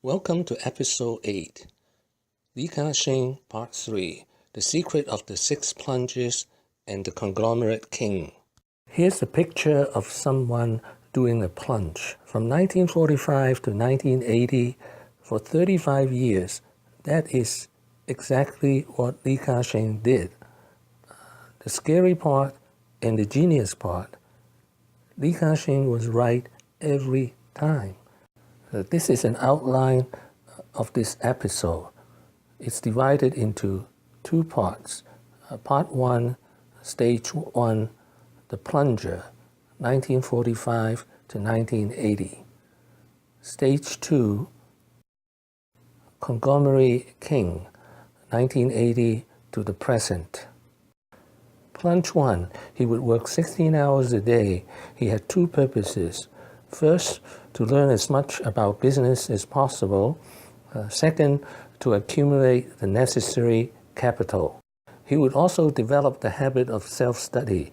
Welcome to Episode 8, Kashing Part 3, The Secret of the Six Plunges and the Conglomerate King. Here's a picture of someone doing a plunge. From 1945 to 1980, for 35 years, that is exactly what Kashing did. The scary part and the genius part, Kashing was right every time. This is an outline of this episode. It's divided into two parts. Part 1, Stage 1, The Plunger, 1945 to 1980. Stage 2, Conglomerate King, 1980 to the present. Plunge 1, he would work 16 hours a day. He had two purposes. First, to learn as much about business as possible. Second, to accumulate the necessary capital. He would also develop the habit of self-study.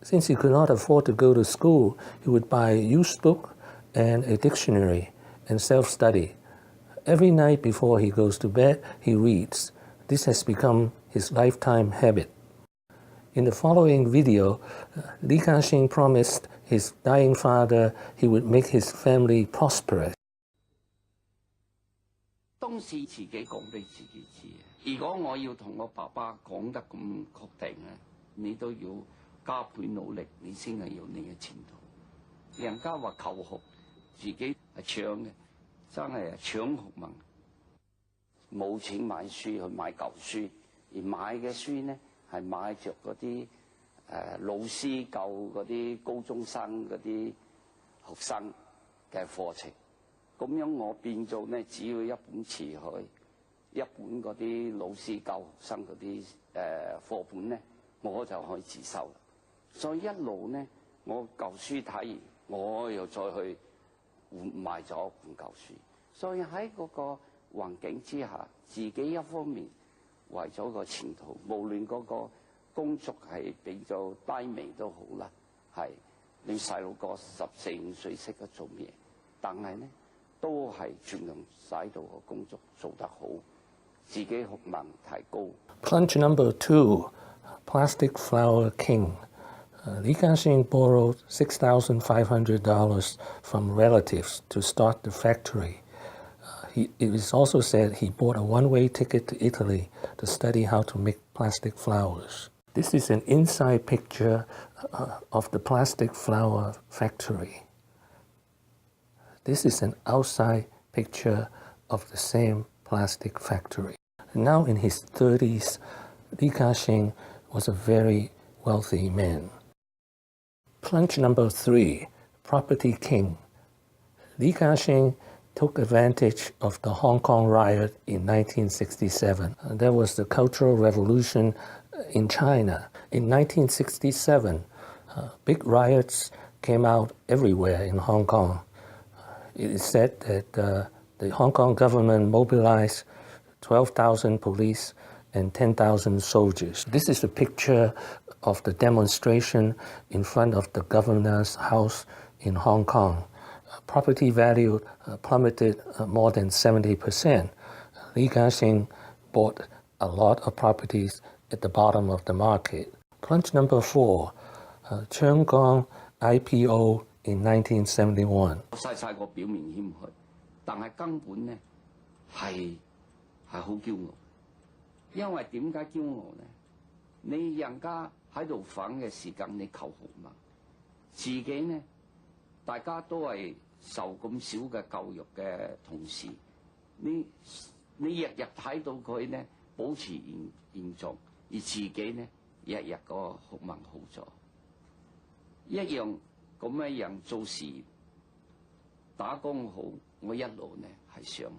Since he could not afford to go to school, he would buy a used book and a dictionary and self-study. Every night before he goes to bed, he reads. This has become his lifetime habit. In the following video, Kashing promised his dying father he would make his family prosperous. 當時自己講俾自己知，如果我要同我爸爸講得咁確定咧，你都要加倍努力，你先係有你嘅前途。人家話求學，自己係搶嘅，真係搶學問。冇錢買書去買舊書，而買嘅書呢係買着嗰啲老師教嗰啲高中生嗰啲學生嘅課程。咁樣我變做呢，只要一本詞去，一本嗰啲老師教學生嗰啲課本呢，我就可以自修啦。所以一路呢，我舊書睇完，我又再去買咗本舊書。所以喺嗰個環境之下，自己一方面為咗個前途，無論嗰個工作係比較低微都好啦，係你細路哥14、15歲識得做嘢，但係呢。都係盡量使到個工作做得好，自己學問提高。Plunge number 2, Plastic Flower King. Kashing borrowed $6,500 from relatives to start the factory. It is also said he bought a one-way ticket to Italy to study how to make plastic flowers. This is an inside picture of the plastic flower factory. This is an outside picture of the same plastic factory. Now in his 30s, Kashing was a very wealthy man. Plunge number 3, Property King. Kashing took advantage of the Hong Kong riot in 1967. There was the Cultural Revolution in China. In 1967, big riots came out everywhere in Hong Kong. It is said that the Hong Kong government mobilized 12,000 police and 10,000 soldiers. This is a picture of the demonstration in front of the governor's house in Hong Kong. Property value plummeted more than 70%. Kashing bought a lot of properties at the bottom of the market. Plunge number 4, Cheung IPO in 1971. 細個表面謙虛，但係根本呢係好驕傲。因為點解驕傲呢？你人家喺度反嘅時間，你求學嘛，自己呢大家都係受咁少嘅教育嘅同時，你日日睇到佢呢保持現狀，而自己呢日日個學問好咗，一樣。咁樣人做事打工好，我一路呢係上去。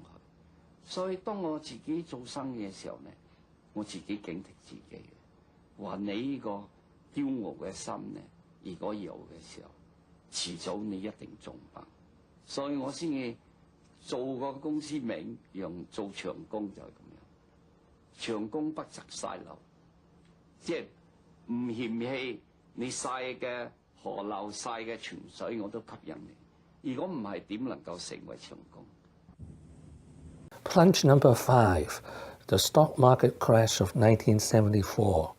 所以當我自己做生意嘅時候呢，我自己警惕自己嘅，話你呢個驕傲嘅心呢，如果有嘅時候，遲早你一定中爆。所以我先至做個公司名，用做長工就係咁樣。長工不擇細流，即係唔嫌棄你細嘅。河流晒嘅泉水我都吸引你，如果唔係點能夠成為長工？ Plunge number 5, the stock market crash of 1974.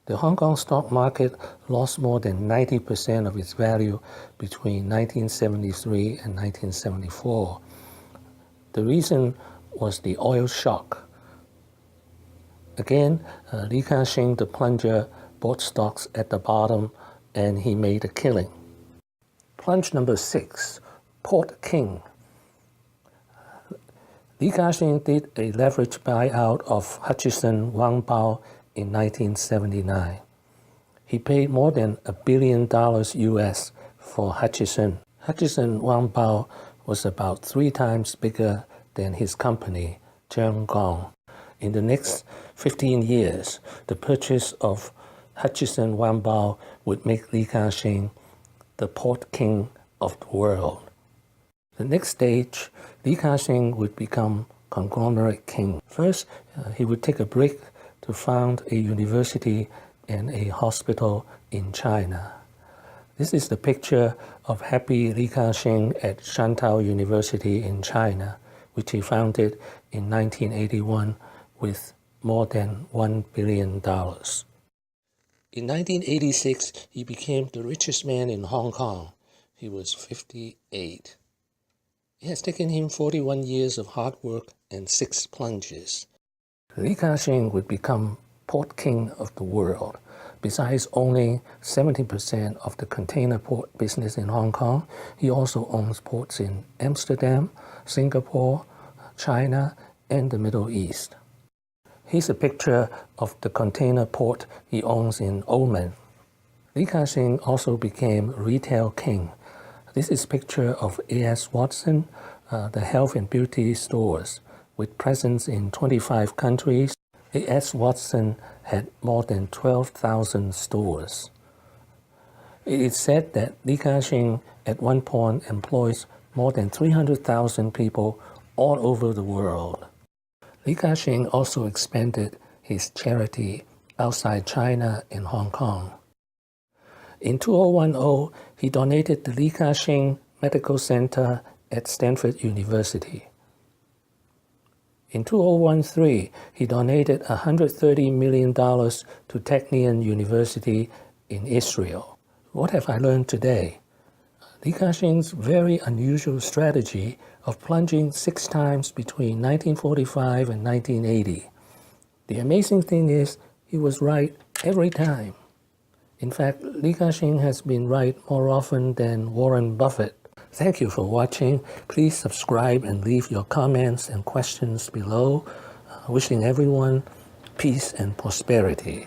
The Hong Kong stock market lost more than 90% of its value between 1973 and 1974. The reason was the oil shock. Again, Li Kashing, the plunger, bought stocks at the bottom and he made a killing. Plunge number 6, Port King. Li Kashing did a leveraged buyout of Hutchinson whampoa in 1979. He paid more than $1 billion US for Hutchinson. Hutchinson whampoa was about 3 times bigger than his company, Cheung. In the next 15 years, the purchase of Hutchinson whampoa would make Li Kashing the port king of the world. The next stage, Li Kashing would become conglomerate king. First, he would take a break to found a university and a hospital in China. This is the picture of happy Li Kashing at Shantou University in China, which he founded in 1981 with more than $1 billion. In 1986, he became the richest man in Hong Kong. He was 58. It has taken him 41 years of hard work and 6 plunges. Li Kashing would become port king of the world. Besides owning 70% of the container port business in Hong Kong, he also owns ports in Amsterdam, Singapore, China, and the Middle East. Here's a picture of the container port he owns in Oman. Li Kashing also became retail king. This is a picture of A.S. Watson, the health and beauty stores. With presence in 25 countries, A.S. Watson had more than 12,000 stores. It is said that Li Kashing at one point employs more than 300,000 people all over the world. Li Kashing also expanded his charity outside China and Hong Kong. In 2010, he donated the Li Kashing Medical Center at Stanford University. In 2013, he donated $130 million to Technion University in Israel. What have I learned today? Li Kashing's very unusual strategy of plunging 6 times between 1945 and 1980. The amazing thing is, he was right every time. In fact, Li Kashing has been right more often than Warren Buffett. Thank you for watching. Please subscribe and leave your comments and questions below. Wishing everyone peace and prosperity.